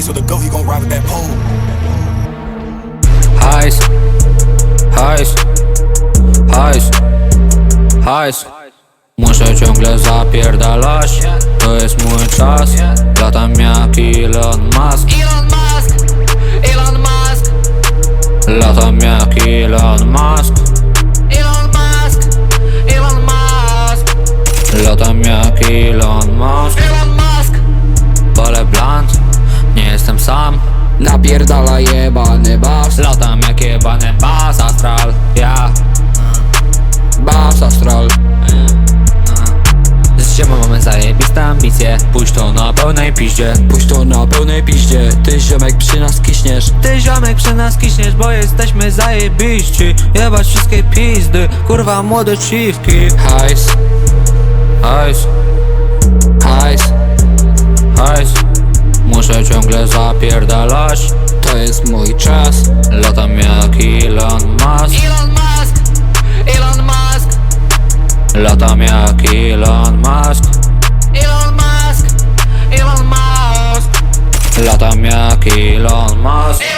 race with a go, he gon' ride with that pole. Hajs, hajs, hajs, hajs. Muszę ciągle zapierdalać, to jest mój czas. Latam jak Elon Musk. Elon Musk. Latam jak Elon Musk. Elon Musk. Elon Musk. Latam jak Elon Musk. Elon Musk. Palę blunt, nie jestem sam. Napierdala jebany bas. Latam jak jebany bas astral, ja. Bas astral. Z ziomą mamy zajebiste ambicje. Pójść to na pełnej piździe. Puść to na pełnej piździe. Ty ziomek przy nas kiśniesz. Ty ziomek przy nas kiśniesz, bo jesteśmy zajebiści. Jebać wszystkie pizdy, kurwa młode chiwki. Hajs, Hajs, hajs. hajs. Muszę ciągle zapierdalać, To jest mój czas. latam jak Elon Musk. Elon Musk. Elon Musk. Latam jak Elon Musk. Elon Musk. Elon Musk. Latam jak Elon Musk.